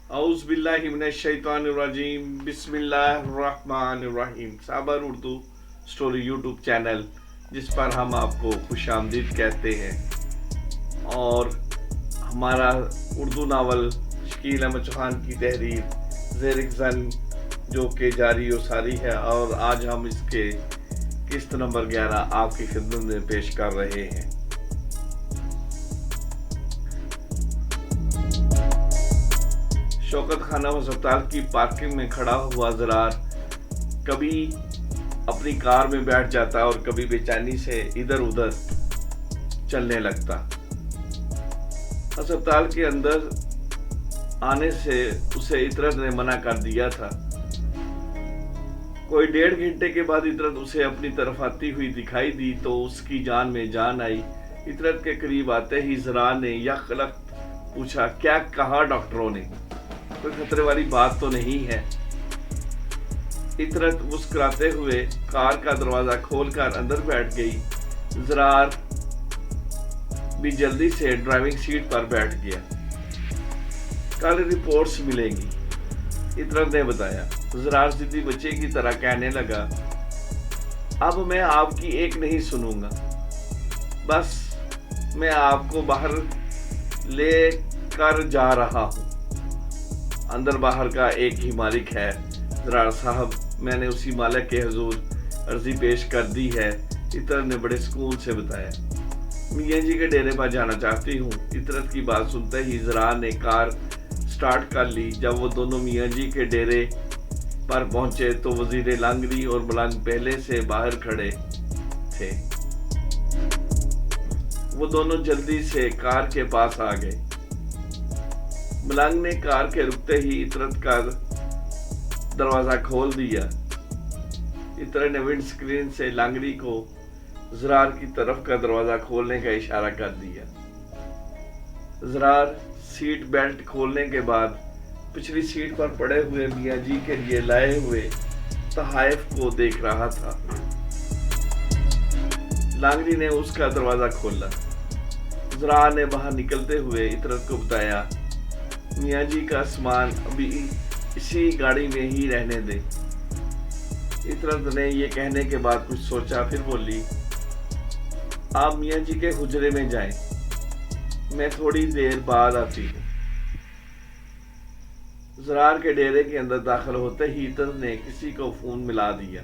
औज़ बिल्लाहि मिनश शैतानिर रजीम बिस्मिल्लाहिर्रहमानिर्रहीम। साबर उर्दू स्टोरी यूट्यूब चैनल जिस पर हम आपको खुशामदीद कहते हैं, और हमारा उर्दू नावल शकील अहमद चौहान की तहरीर ज़ेर ज़न जो कि जारी व सारी है, और आज हम इसके किस्त नंबर 11 आपकी खिदमत में पेश कर रहे हैं। शौकत खाना अस्पताल की पार्किंग में खड़ा हुआ ज़रार कभी अपनी कार में बैठ जाता और कभी बेचैनी से इधर उधर चलने लगता। अस्पताल के अंदर आने से उसे इतरत ने मना कर दिया था। कोई 1.5 घंटे के बाद इतरत उसे अपनी तरफ आती हुई दिखाई दी तो उसकी जान में जान आई। इतरत के करीब आते ही ज़रार ने यकलक पूछा, क्या कहा डॉक्टरों ने? कोई खतरे वाली बात तो नहीं है? इतरत मुस्कुराते हुए कार का दरवाजा खोलकर अंदर बैठ गई। ज़रार भी जल्दी से ड्राइविंग सीट पर बैठ गया। कल रिपोर्ट्स मिलेंगी, इतरत ने बताया। ज़रार जिद्दी बच्चे की तरह कहने लगा, अब मैं आपकी एक नहीं सुनूंगा, बस मैं आपको बाहर ले कर जा रहा हूं। अंदर बाहर का एक ही मालिक है ज़रार साहब, मैंने उसी मालिक के हुजूर अर्जी पेश कर दी है, इतरत ने बड़े सुकून से बताया। मियाँ जी के डेरे पर जाना चाहती हूँ। इतरत की बात सुनते ही ज़रार ने कार स्टार्ट कर ली। जब वो दोनों मियाँ जी के डेरे पर पहुंचे तो वजीर लांगरी और मलंग पहले से बाहर खड़े थे। वो दोनों जल्दी से कार के पास आ गए। मलंग ने कार के रुकते ही इतरत का दरवाजा खोल दिया। इतरत ने विंड स्क्रीन से लांगरी को ज़रार की तरफ का दरवाजा खोलने का इशारा कर दिया। ज़रार सीट बेल्ट खोलने के बाद पिछली सीट पर पड़े हुए मियाँ जी के लिए लाए हुए तहाइफ को देख रहा था। लांगरी ने उसका दरवाजा खोला। ज़रार ने बाहर निकलते हुए इतरत को बताया, मियाँ जी का सामान अभी इसी गाड़ी में ही रहने दे। इतरत ने यह कहने के बाद कुछ सोचा, फिर बोली, आप मियाँ जी के हुजरे में जाएं, मैं थोड़ी देर बाद आती हूँ। ज़रार के डेरे के अंदर दाखिल होते ही इतरत ने किसी को फोन मिला दिया।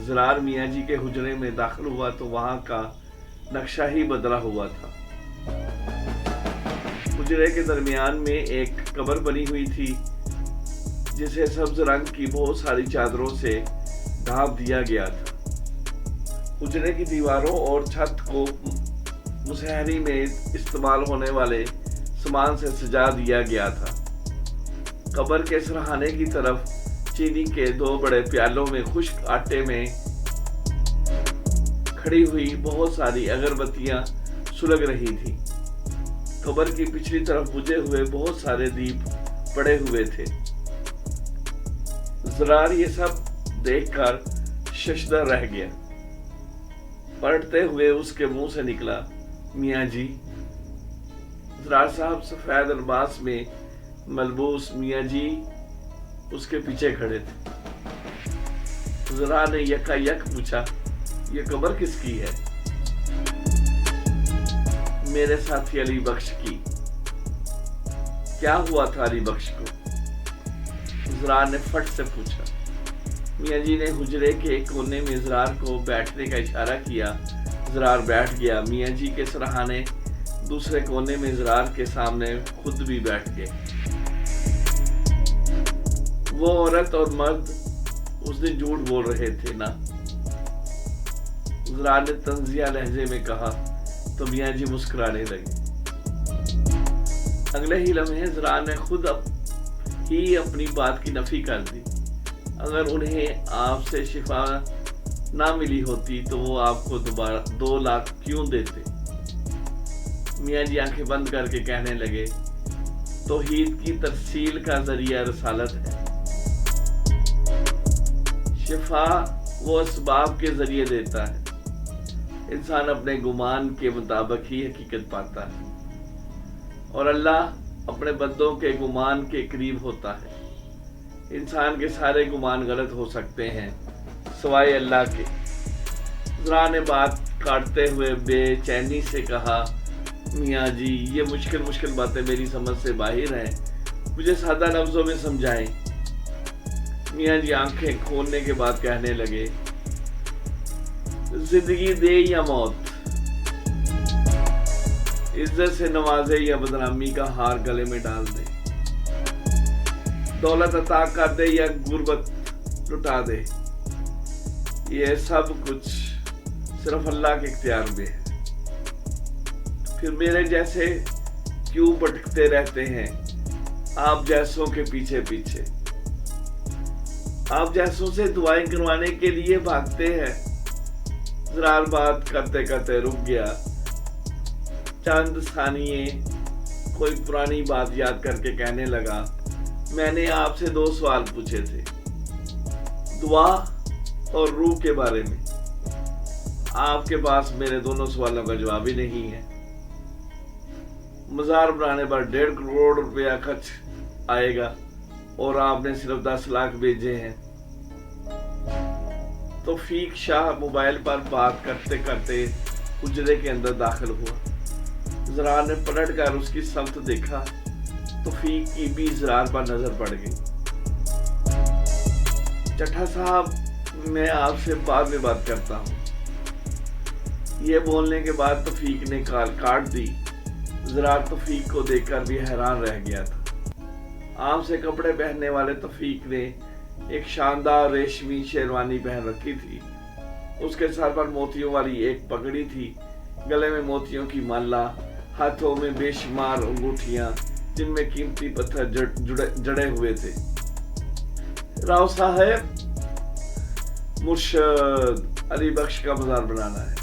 ज़रार मियाँ जी के हुजरे में दाखिल हुआ तो वहां का नक्शा ही बदला हुआ था। हुजरे के दरमियान में एक कब्र बनी हुई थी जिसे सब्ज रंग की बहुत सारी चादरों से ढांप दिया गया था। हुजरे की दीवारों और छत को मुसहरी में इस्तेमाल होने वाले सामान से सजा दिया गया था। कब्र के सरहाने की तरफ चीनी के 2 बड़े प्यालों में खुश्क आटे में खड़ी हुई बहुत सारी अगरबत्तियां सुलग रही थी। कब्र की पिछली तरफ बुझे हुए बहुत सारे दीप पड़े हुए थे। ज़रार ये सब देखकर शशदर रह गया। पलटते हुए उसके मुंह से निकला, मियाँ जी। ज़रार साहब सफेद अल्बास में मलबूस मियाँ जी उसके पीछे खड़े थे। ज़रार ने यकायक पूछा, ये कब्र किसकी है? मेरे साथी अली बख्श की। क्या हुआ था अली बख्श को? ज़रार ने फट से पूछा। मियाँ जी ने हुजरे के एक कोने में ज़रार को बैठने का इशारा किया। ज़रार बैठ गया। मियाँ जी के सरहाने दूसरे कोने में ज़रार के सामने खुद भी बैठ गए। वो औरत और मर्द उस दिन झूठ बोल रहे थे ना? ज़रार ने तंजिया लहजे में कहा तो मियाँ जी मुस्कुराने लगे। अगले ही लम्हे ज़रार ने खुद ही अपनी बात की नफी कर दी। अगर उन्हें आपसे शिफा ना मिली होती तो वो आपको दोबारा 2 लाख क्यों देते? मियाँ जी आंखें बंद करके कहने लगे, तौहीद की तरसील का जरिया रसालत है। शिफा वो असबाब के जरिए देता है। इंसान अपने गुमान के मुताबिक ही हकीकत पाता है। اور اللہ اپنے بندوں کے گمان کے قریب ہوتا ہے۔ انسان کے سارے گمان غلط ہو سکتے ہیں سوائے اللہ کے۔ زرار نے بات کاٹتے ہوئے بے چینی سے کہا، میاں جی یہ مشکل باتیں میری سمجھ سے باہر ہیں، مجھے سادہ لفظوں میں سمجھائیں۔ میاں جی آنکھیں کھولنے کے بعد کہنے لگے، زندگی دے یا موت، عزت سے نوازے یا بدنامی کا ہار گلے میں ڈال دے، دولت عطا کر دے یا غربت لٹا دے، یہ سب کچھ صرف اللہ کے اختیار میں ہے۔ پھر میرے جیسے کیوں بھٹکتے رہتے ہیں آپ جیسوں کے پیچھے پیچھے؟ آپ جیسوں سے دعائیں کروانے کے لیے بھاگتے ہیں۔ زرار بات کرتے کرتے رک گیا، چند ثانیے کوئی پرانی بات یاد کر کے کہنے لگا، میں نے آپ سے 2 سوال پوچھے تھے، دعا اور روح کے بارے میں۔ آپ کے پاس میرے دونوں سوالوں کا جواب ہی نہیں ہے۔ مزار بنانے پر 1.5 کروڑ روپیہ خرچ آئے گا اور آپ نے صرف 10 لاکھ بھیجے ہیں۔ توفیق شاہ موبائل پر بات کرتے کرتے حجرے کے اندر داخل ہوا۔ زرار نے پلٹ کر اس کی سمت دیکھا، توفیق کی بھی زرار پر نظر پڑ گئی۔ چٹھا صاحب میں آپ سے بعد میں بات کرتا ہوں۔ یہ بولنے کے بعد توفیق نے کال کاٹ دی۔ زرار توفیق کو دیکھ کر بھی حیران رہ گیا تھا۔ عام سے کپڑے پہننے والے توفیق نے ایک شاندار ریشمی شیروانی پہن رکھی تھی۔ اس کے سر پر موتیوں والی ایک پگڑی تھی، گلے میں موتیوں کی مالا، ہاتھوں میں بے شمار انگوٹھیاں جن میں قیمتی پتھر جڑے ہوئے تھے۔ راؤ صاحب، مرشد علی بخش کا مزار بنانا ہے۔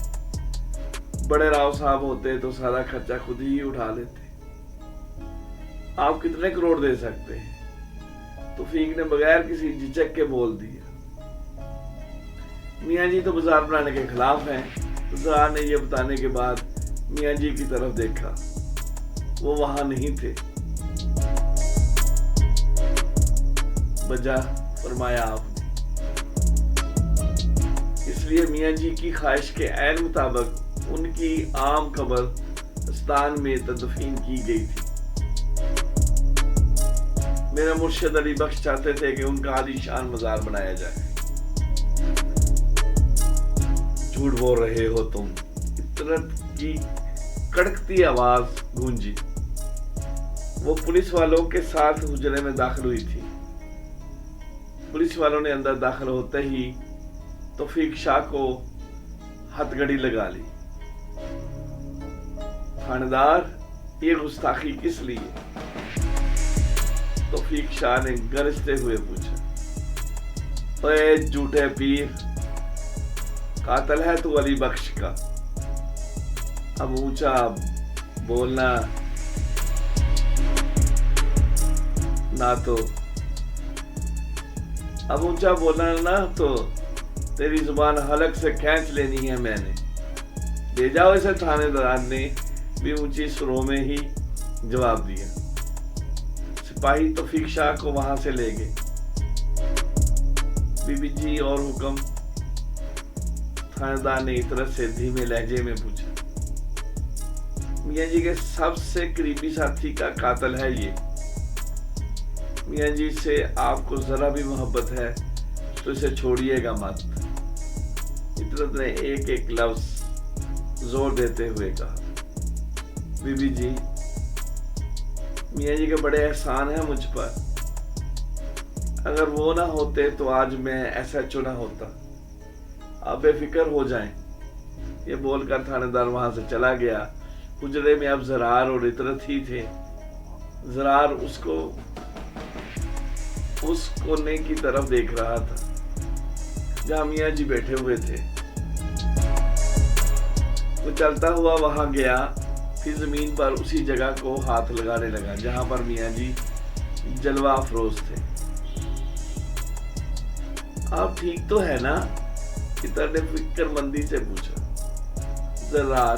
بڑے راؤ صاحب ہوتے تو سارا خرچہ خود ہی اٹھا لیتے۔ آپ کتنے کروڑ دے سکتے ہیں؟ توفیق نے بغیر کسی جھجک کے بول دیا۔ میاں جی تو بازار بنانے کے خلاف ہیں۔ زرار نے یہ بتانے کے بعد میاں جی کی طرف دیکھا، وہ وہاں نہیں تھے۔ وجہ فرمایا آپ نے؟ اس لیے میاں جی کی خواہش کے عین مطابق ان کی عام قبرستان میں تدفین کی گئی تھی۔ میرا مرشد علی بخش چاہتے تھے کہ ان کا عالی شان مزار بنایا جائے۔ جھوٹ بول رہے ہو تم، عطرت کی کڑکتی آواز گونجی۔ وہ پولیس والوں کے ساتھ حجرے میں داخل ہوئی تھی۔ پولیس والوں نے اندر داخل ہوتے ہی توفیق شاہ کو ہتھ گڑی لگا لی۔ تھاندار، یہ گستاخی کس لیے؟ توفیق شاہ نے گرجتے ہوئے پوچھا۔ اے جھوٹے پیر، قاتل ہے تو علی بخش کا؟ اب اونچا بولنا نہ تو تیری زبان حلق سے کھینچ لینی ہے میں نے۔ لے جاؤ اسے۔ تھانے دار نے بھی اونچی سروں میں ہی جواب دیا۔ سپاہی توفیق شاہ کو وہاں سے لے گئے۔ بی بی جی اور حکم؟ تھانے دار نے عطرت سے دھیمے لہجے میں پوچھا۔ میاں جی کے سب سے قریبی ساتھی کا قاتل ہے یہ۔ میاں جی سے آپ کو ذرا بھی محبت ہے تو اسے چھوڑیے گا مت۔ عطرت نے ایک ایک لفظ زور دیتے ہوئے کہا۔ بی بی جی، میاں جی کے بڑے احسان ہیں مجھ پر، اگر وہ نہ ہوتے تو آج میں ایسا چنا ہوتا۔ آپ بے فکر ہو جائیں۔ یہ بول کر تھانے دار وہاں سے چلا گیا۔ حجرے میں اب زرار اور عطرت ہی تھے۔ زرار اس کونے کی طرف دیکھ رہا تھا جہاں میاں جی بیٹھے ہوئے تھے۔ وہ چلتا ہوا وہاں گیا، پھر زمین پر اسی جگہ کو ہاتھ لگانے لگا جہاں پر میاں جی جلوہ افروز تھے۔ آپ ٹھیک تو ہے نا؟ عطرت نے فکر مندی سے پوچھا۔ زرار،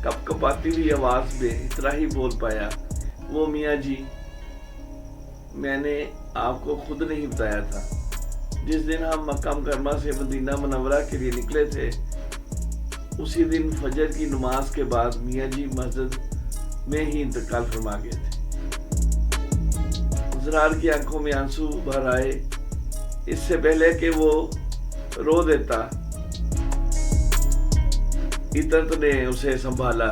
कपकपाती हुई आवाज में इतना ही बोल पाया, वो मियाँ जी, मैंने आपको खुद नहीं बताया था। जिस दिन हम मक्का मुकर्रमा से मदीना मुनव्वरा के लिए निकले थे, उसी दिन फजर की नमाज के बाद मियाँ जी मस्जिद में ही इंतकाल फरमा गए थे। ज़रार की आंखों में आंसू भर आए। इससे पहले कि वो रो देता, इतरत ने उसे संभाला।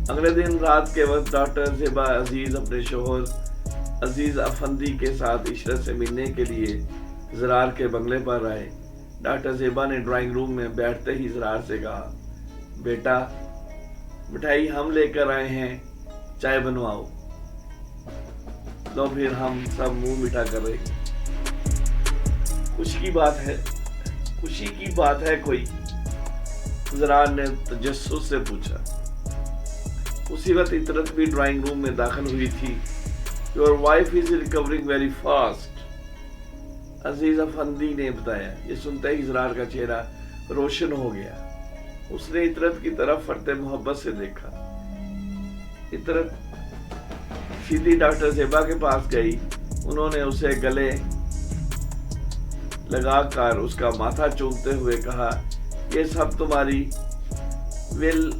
अगले दिन रात के वक्त डॉक्टर ज़ेबा अजीज अपने शोहर अजीज अफंदी के साथ इशरत से मिलने के लिए ज़रार के बंगले पर आए। डॉक्टर ज़ेबा ने ड्राइंग रूम में बैठते ही ज़रार से कहा, बेटा, मिठाई हम लेकर आए हैं, चाय बनवाओ। तो फिर हम सब मुंह मीठा कर रहे। खुशी की बात है कोई? ज़रार ने तजस्सुस से पूछा। उसी वक्त इतरत भी ड्राइंग रूम में दाखिल हुई थी। Your wife is recovering very fast, Aziz Afandi ने बताया। ये सुनते ही ज़रार का चेहरा रोशन हो गया। उसने इतरत की तरफ फरते मोहब्बत से देखा। इतरत सीधी डॉक्टर ज़ेबा के पास गई। उन्होंने उसे गले लगाकर उसका माथा चूमते हुए कहा, ये सब तुम्हारी विल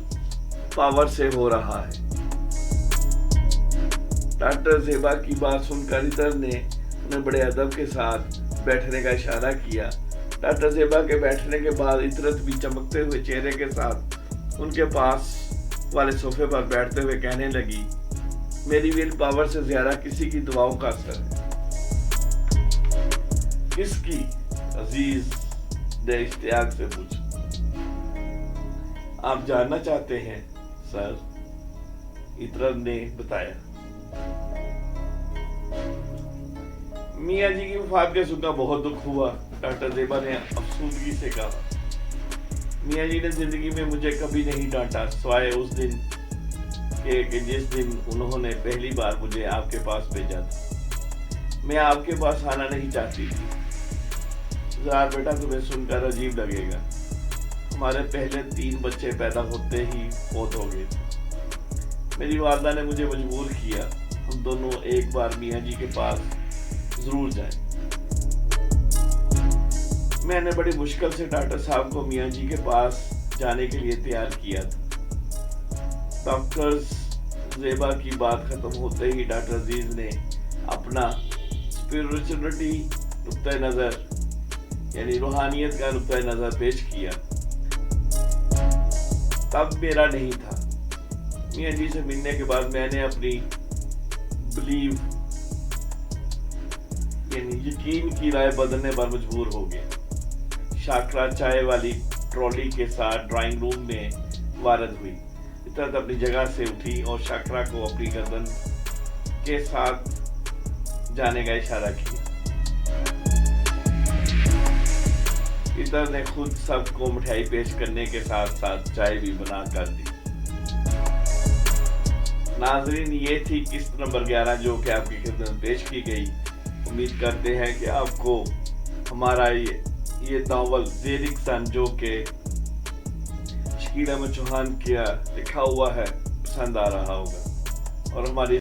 पावर से हो रहा है। डॉक्टर ज़ेबा की बात सुनकर इतर ने उन्हें बड़े अदब के साथ बैठने का इशारा किया। डॉक्टर ज़ेबा के बैठने के बाद इतरत भी चमकते हुए चेहरे के साथ उनके पास वाले सोफे पर बैठते हुए कहने लगी, मेरी विल पावर से ज्यादा किसी की दुआओं का असर है। किसकी? अजीज ने इश्तियाक से पूछा। आप जानना चाहते हैं सर? इतरत ने बताया। मियाँ जी की वफात के सुनकर बहुत दुख हुआ, डॉक्टर ज़ेबा ने अफसोसगी से कहा। मियाँ जी ने जिंदगी में मुझे कभी नहीं डांटा, सिवाय उस दिन कि जिस दिन उन्होंने पहली बार मुझे आपके पास भेजा था। मैं आपके पास आना नहीं चाहती थी। ज़रार बेटा, तुम्हें सुनकर अजीब लगेगा, हमारे पहले 3 बच्चे पैदा होते ही फौत हो गए थे। मेरी वालदा ने मुझे मजबूर किया हम दोनों एक बार मियाँ जी के पास जरूर जाएं। मैंने बड़ी मुश्किल से डॉक्टर साहब को मियाँ जी के पास जाने के लिए तैयार किया था। डॉक्टर ज़ेबा की बात खत्म होते ही डॉक्टर अजीज ने अपना स्पिरिचुअलिटी नुक्ते नज़र यानी रूहानियत का नुक्ते नज़र पेश किया। तब मेरा नहीं था। मियाँ जी से मिलने के बाद मैंने अपनी बिलीव यानी यकीन की राय बदलने पर मजबूर हो गया। शाकरा चाय वाली ट्रॉली के साथ ड्राइंग रूम में वारद हुई। इतरत अपनी जगह से उठी और शाकरा को अपनी गर्दन के साथ जाने का इशारा किया। इतरत ने खुद सबको मिठाई पेश करने के साथ साथ चाय भी बना कर दी। नाजरीन, ये थी किस्त नंबर 11 जो कि आपकी खिदमत में पेश की गई। उम्मीद करते हैं कि आपको हमारा ये नावल ज़ेरिक सन जो कि शकील अहमद चौहान का लिखा हुआ है पसंद आ रहा होगा और हमारी